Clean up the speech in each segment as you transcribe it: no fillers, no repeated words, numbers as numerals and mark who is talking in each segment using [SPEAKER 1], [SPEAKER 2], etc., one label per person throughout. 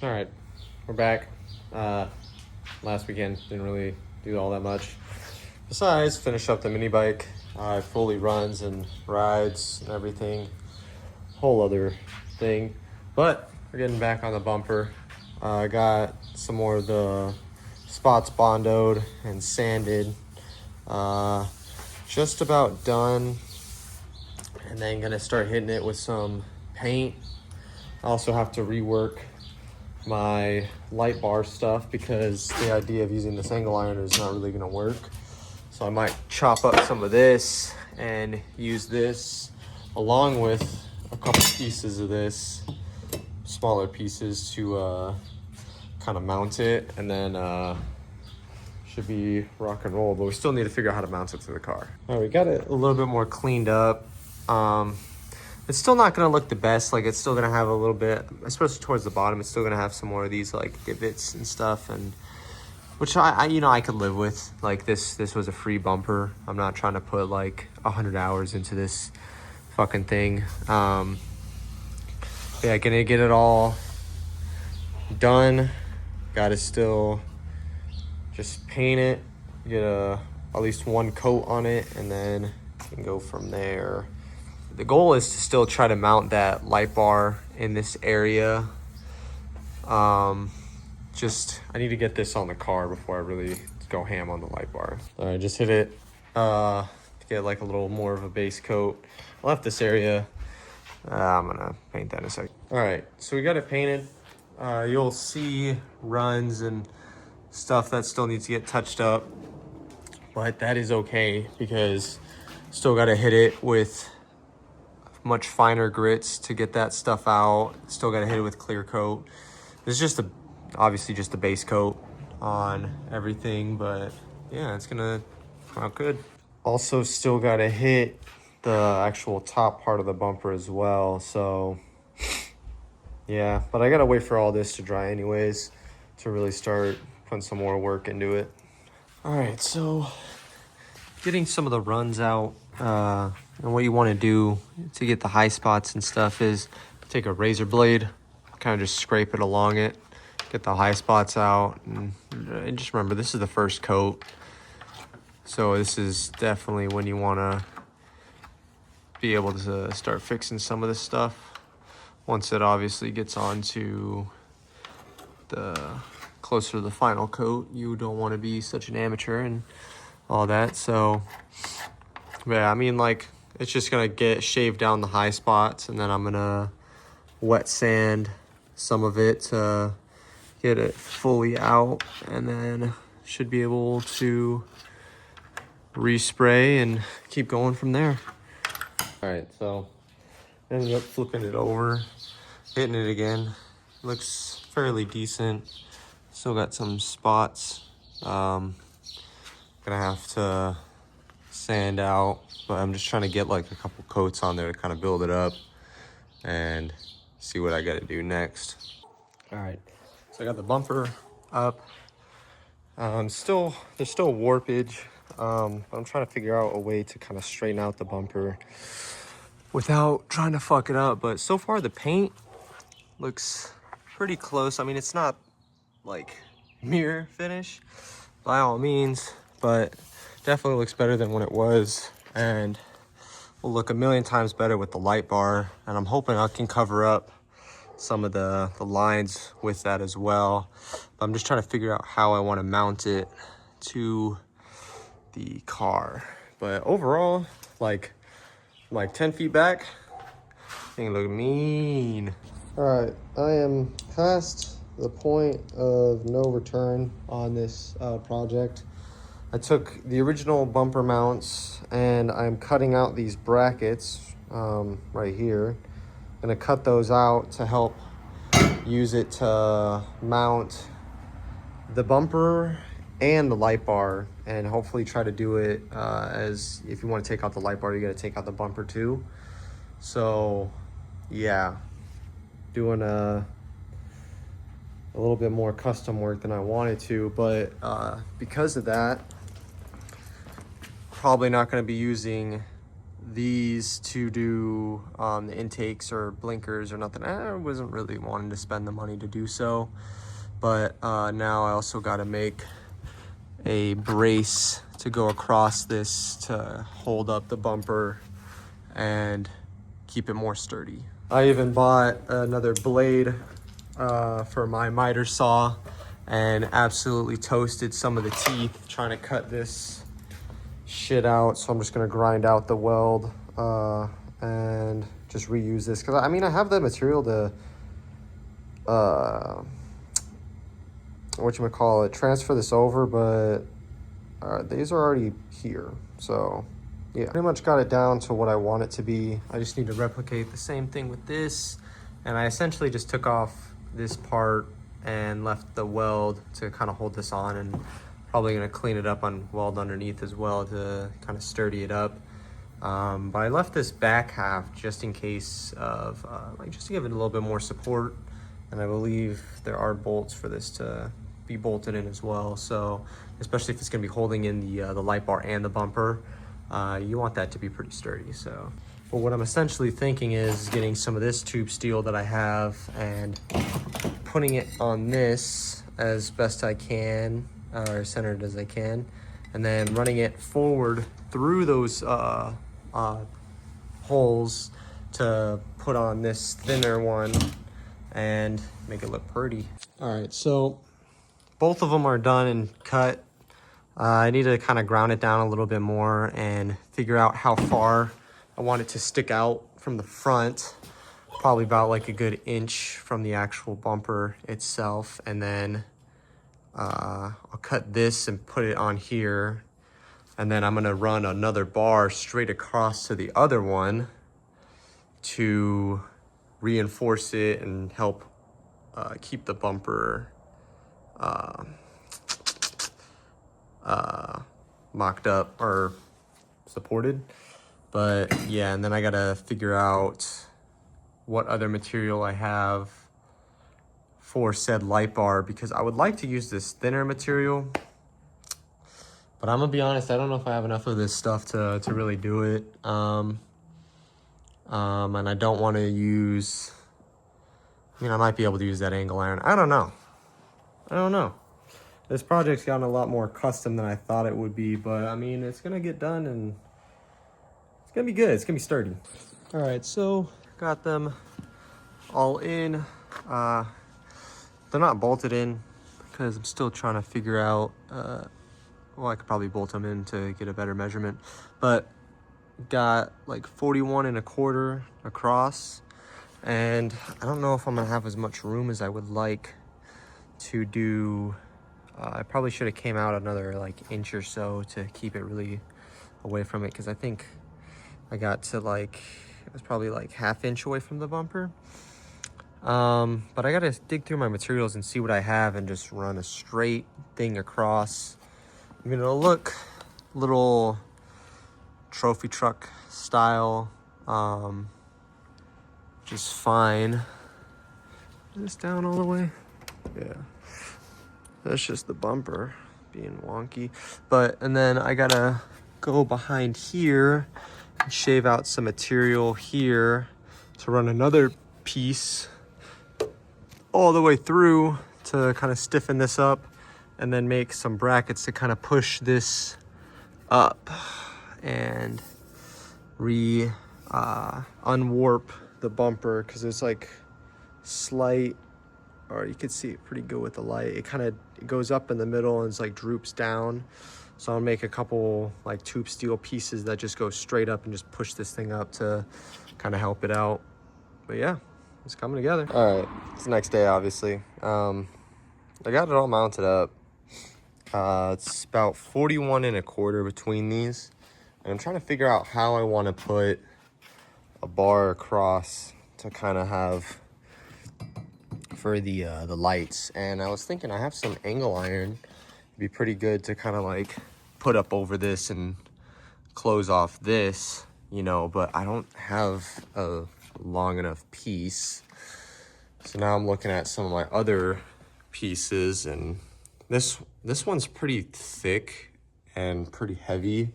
[SPEAKER 1] All right, we're back. Last weekend didn't really do all that much. Besides, finish up the mini bike. It fully runs and rides and everything. Whole other thing. But we're getting back on the bumper. I got some more of the spots bondoed and sanded. Just about done. And then gonna start hitting it with some paint. I also have to rework my light bar stuff because the idea of using this angle iron is not really going to work. So I might chop up some of this and use this along with a couple pieces of this, smaller pieces, to kind of mount it, and then should be rock and roll. But we still need to figure out how to mount it to the car. All right, we got it a little bit more cleaned up. It's still not gonna look the best. Like, it's still gonna have a little bit, especially towards the bottom, it's still gonna have some more of these like divots and stuff, and which I could live with. Like, this was a free bumper. I'm not trying to put like 100 hours into this fucking thing. Yeah, gonna get it all done. Gotta still just paint it, get at least one coat on it, and then can go from there. The goal is to still try to mount that light bar in this area. I need to get this on the car before I really go ham on the light bar. All right, just hit it to get like a little more of a base coat. I left this area. I'm gonna paint that in a second. All right, so we got it painted. You'll see runs and stuff that still needs to get touched up, but that is okay because still got to hit it with much finer grits to get that stuff out. Still got to hit it with clear coat. This is obviously just a base coat on everything, but yeah, it's gonna come out good. Also, still got to hit the actual top part of the bumper as well. So yeah, but I gotta wait for all this to dry anyways to really start putting some more work into it. All right, so getting some of the runs out. And what you want to do to get the high spots and stuff is take a razor blade, kind of just scrape it along it, get the high spots out. And just remember, this is the first coat. So this is definitely when you want to be able to start fixing some of this stuff. Once it obviously gets onto the closer to the final coat, you don't want to be such an amateur and all that. So yeah, I mean, like, it's just gonna get shaved down the high spots, and then I'm gonna wet sand some of it to get it fully out, and then should be able to respray and keep going from there. All right, so ended up flipping it over, hitting it again. Looks fairly decent. Still got some spots. Gonna have to sand out, but I'm just trying to get like a couple coats on there to kind of build it up and see what I got to do next. All right, so I got the bumper up. There's still warpage. I'm trying to figure out a way to kind of straighten out the bumper without trying to fuck it up. But so far the paint looks pretty close. I mean, it's not like mirror finish by all means, but definitely looks better than when it was, and will look a million times better with the light bar. And I'm hoping I can cover up some of the lines with that as well. But I'm just trying to figure out how I want to mount it to the car. But overall, like 10 feet back, thing look mean. All right, I am past the point of no return on this project. I took the original bumper mounts and I'm cutting out these brackets right here. Gonna cut those out to help use it to mount the bumper and the light bar, and hopefully try to do it as if you want to take out the light bar, you got to take out the bumper too. So yeah, doing a little bit more custom work than I wanted to, but because of that, probably not going to be using these to do the intakes or blinkers or nothing. I wasn't really wanting to spend the money to do so, but now I also got to make a brace to go across this to hold up the bumper and keep it more sturdy. I even bought another blade for my miter saw and absolutely toasted some of the teeth trying to cut this shit out. So I'm just gonna grind out the weld and just reuse this, because I mean I have the material to transfer this over, but these are already here. So yeah, pretty much got it down to what I want it to be. I just need to replicate the same thing with this, and I essentially just took off this part and left the weld to kind of hold this on, and probably gonna clean it up on weld underneath as well to kind of sturdy it up. But I left this back half just in case of just to give it a little bit more support, and I believe there are bolts for this to be bolted in as well. So especially if it's gonna be holding in the light bar and the bumper, you want that to be pretty sturdy. So, but what I'm essentially thinking is getting some of this tube steel that I have and putting it on this as best I can, or centered as I can, and then running it forward through those holes to put on this thinner one and make it look pretty. All right, so both of them are done and cut. I need to kind of ground it down a little bit more and figure out how far I want it to stick out from the front. Probably about like a good inch from the actual bumper itself. And then I'll cut this and put it on here. And then I'm gonna run another bar straight across to the other one to reinforce it and help keep the bumper mocked up or supported. But yeah, and then I gotta figure out what other material I have for said light bar, because I would like to use this thinner material, but I'm gonna be honest, I don't know if I have enough of this stuff to really do it. And I don't want to use, I mean, I might be able to use that angle iron. I don't know. This project's gotten a lot more custom than I thought it would be, but I mean, it's gonna get done and it's gonna be good. It's gonna be sturdy. All right, so got them all in. They're not bolted in because I'm still trying to figure out, well, I could probably bolt them in to get a better measurement, but got like 41 1/4 across, and I don't know if I'm gonna have as much room as I would like to do. I probably should have came out another like inch or so to keep it really away from it, because I think I got to like, it was probably like 1/2 inch away from the bumper. But I gotta dig through my materials and see what I have and just run a straight thing across. I mean, it'll look a little trophy truck style, just fine. Is this down all the way? Yeah. That's just the bumper being wonky. And then I gotta go behind here and shave out some material here to run another piece all the way through to kind of stiffen this up, and then make some brackets to kind of push this up and unwarp the bumper, because there's like slight, or you can see it pretty good with the light, it kind of goes up in the middle and it's like droops down. So I'll make a couple like tube steel pieces that just go straight up and just push this thing up to kind of help it out. But yeah, it's coming together. All right, it's the next day, obviously. I got it all mounted up. It's about 41 1/4 between these, and I'm trying to figure out how I want to put a bar across to kind of have for the lights. And I was thinking I have some angle iron. It'd be pretty good to kind of like put up over this and close off this, you know, but I don't have a long enough piece. So now I'm looking at some of my other pieces, and this one's pretty thick and pretty heavy.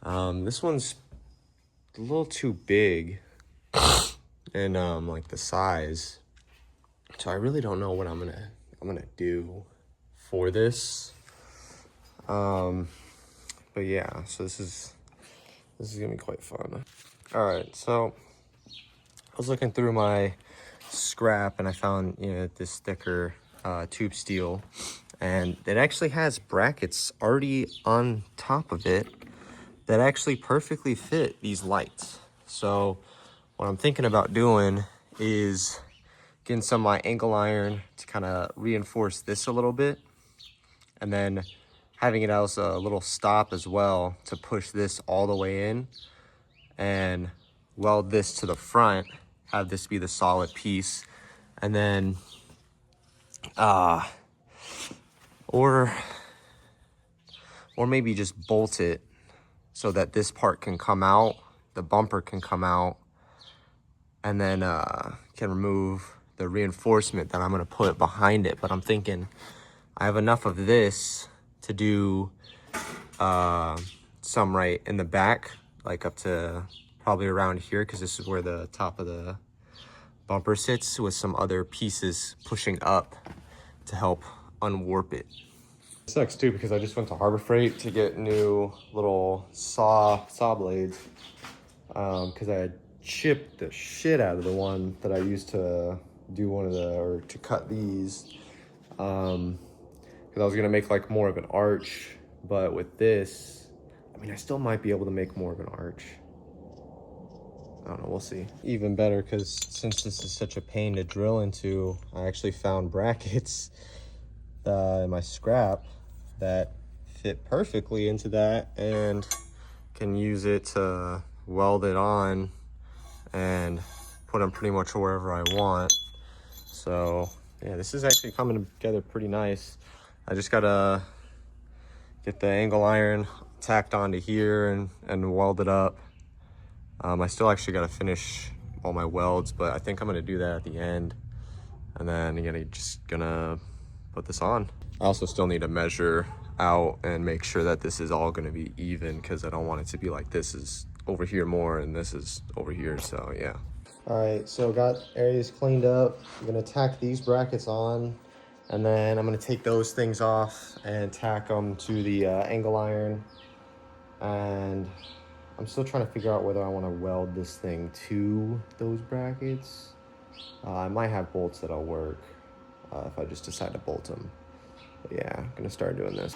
[SPEAKER 1] This one's a little too big and like the size. So I really don't know what I'm gonna do for this. But yeah, so this is gonna be quite fun. All right, so I was looking through my scrap and I found, you know, this thicker tube steel, and it actually has brackets already on top of it that actually perfectly fit these lights. So what I'm thinking about doing is getting some of my angle iron to kind of reinforce this a little bit, and then having it as a little stop as well to push this all the way in and weld this to the front, have this be the solid piece, and then or maybe just bolt it so that this part can come out, the bumper can come out, and then can remove the reinforcement that I'm gonna put behind it. But I'm thinking I have enough of this to do some right in the back, like up to probably around here, because this is where the top of the bumper sits, with some other pieces pushing up to help unwarp it. It sucks too because I just went to Harbor Freight to get new little saw blades because I had chipped the shit out of the one that I used to do to cut these, because I was gonna make like more of an arch, but with this, I mean, I still might be able to make more of an arch. I don't know, we'll see. Even better, because since this is such a pain to drill into, I actually found brackets in my scrap that fit perfectly into that, and can use it to weld it on and put them pretty much wherever I want. So yeah, this is actually coming together pretty nice. I just gotta get the angle iron tacked onto here and weld it up. I still actually gotta finish all my welds, but I think I'm gonna do that at the end, and then I'm just gonna put this on. I also still need to measure out and make sure that this is all gonna be even, because I don't want it to be like this is over here more and this is over here. So yeah. All right, so got areas cleaned up. I'm gonna tack these brackets on, and then I'm gonna take those things off and tack them to the angle iron. And I'm still trying to figure out whether I want to weld this thing to those brackets. I might have bolts that'll work if I just decide to bolt them. But yeah, I'm gonna start doing this.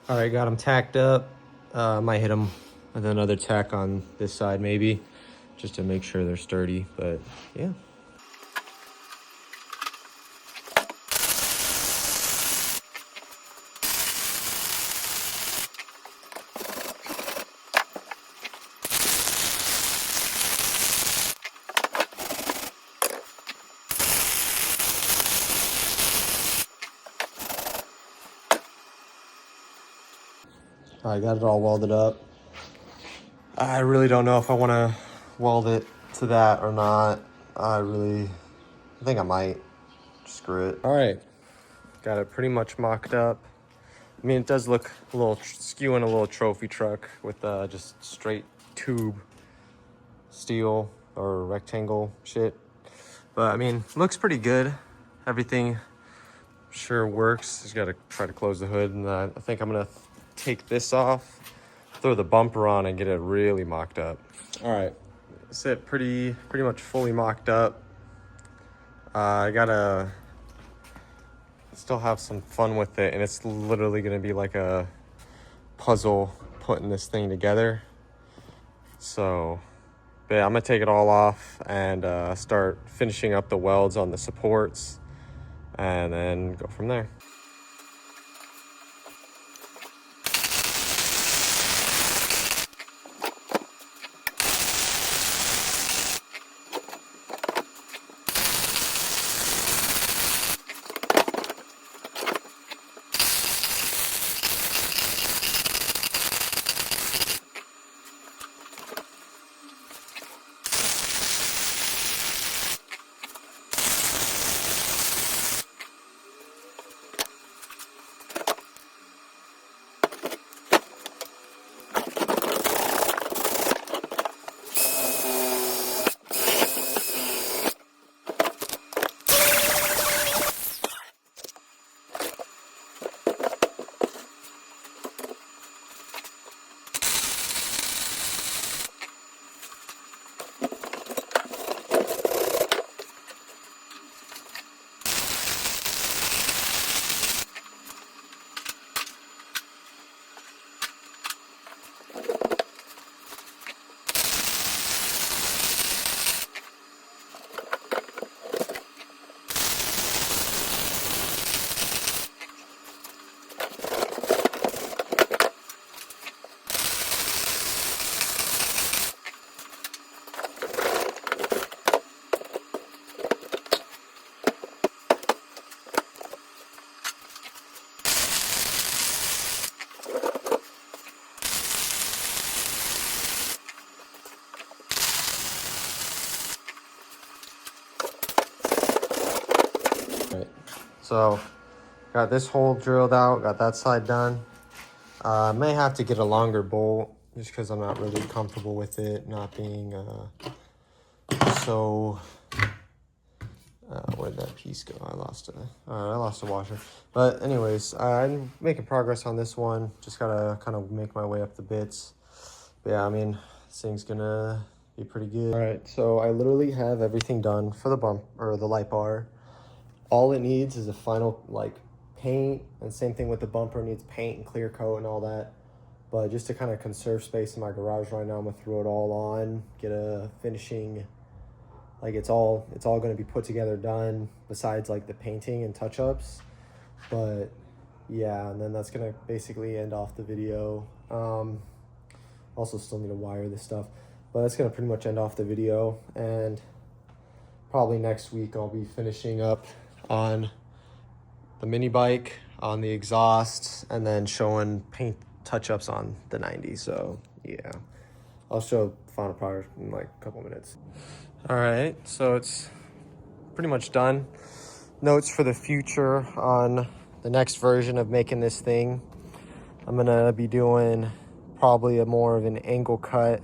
[SPEAKER 1] All right, got them tacked up. I might hit them with another tack on this side maybe, just to make sure they're sturdy, but yeah. I got it all welded up. I really don't know if I want to weld it to that or not. I think I might. Screw it. All right, got it pretty much mocked up. I mean, it does look a little skewing a little trophy truck with just straight tube steel or rectangle shit. But I mean, looks pretty good. Everything sure works. Just gotta try to close the hood, and I think I'm gonna take this off, throw the bumper on, and get it really mocked up. All right, it's it pretty much fully mocked up. I gotta still have some fun with it, and it's literally gonna be like a puzzle putting this thing together. So But yeah, I'm gonna take it all off and start finishing up the welds on the supports and then go from there. So got this hole drilled out, got that side done. May have to get a longer bolt just because I'm not really comfortable with it not being so where'd that piece go? I lost a washer. But anyways, I'm making progress on this one. Just gotta kind of make my way up the bits. But yeah, I mean, this thing's gonna be pretty good. All right, so I literally have everything done for the bump or the light bar. All it needs is a final like paint, and same thing with the bumper, needs paint and clear coat and all that. But just to kind of conserve space in my garage right now, I'm gonna throw it all on, get a finishing, like it's all gonna be put together, done, besides like the painting and touch-ups. But yeah, and then that's gonna basically end off the video. Also still need to wire this stuff, but that's gonna pretty much end off the video. And probably next week I'll be finishing up on the mini bike, on the exhaust, and then showing paint touch-ups on the 90. So yeah, I'll show final product in like a couple minutes. All right, so it's pretty much done. Notes for the future on the next version of making this thing. I'm gonna be doing probably a more of an angle cut,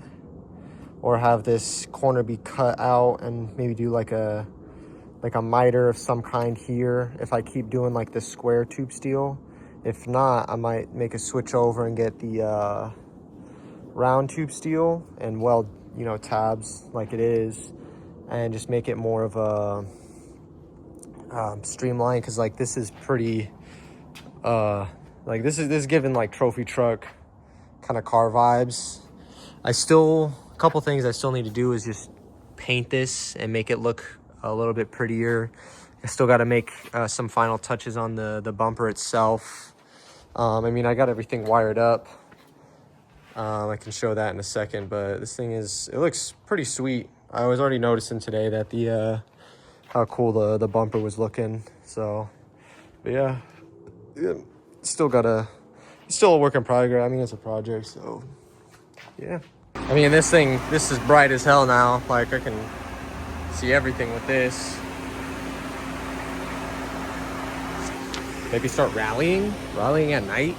[SPEAKER 1] or have this corner be cut out and maybe do like a miter of some kind here if I keep doing like the square tube steel. If not, I might make a switch over and get the round tube steel and weld, you know, tabs like it is, and just make it more of a streamline, because like this is pretty like this is giving like trophy truck kind of car vibes. A couple things I still need to do is just paint this and make it look a little bit prettier. I still got to make some final touches on the bumper itself. I mean, I got everything wired up. I can show that in a second, but this thing it looks pretty sweet. I was already noticing today that how cool the bumper was looking. So, but yeah, still a work in progress. I mean, it's a project, so yeah. I mean, this is bright as hell now. Like, I can see everything with this. Maybe start rallying at night.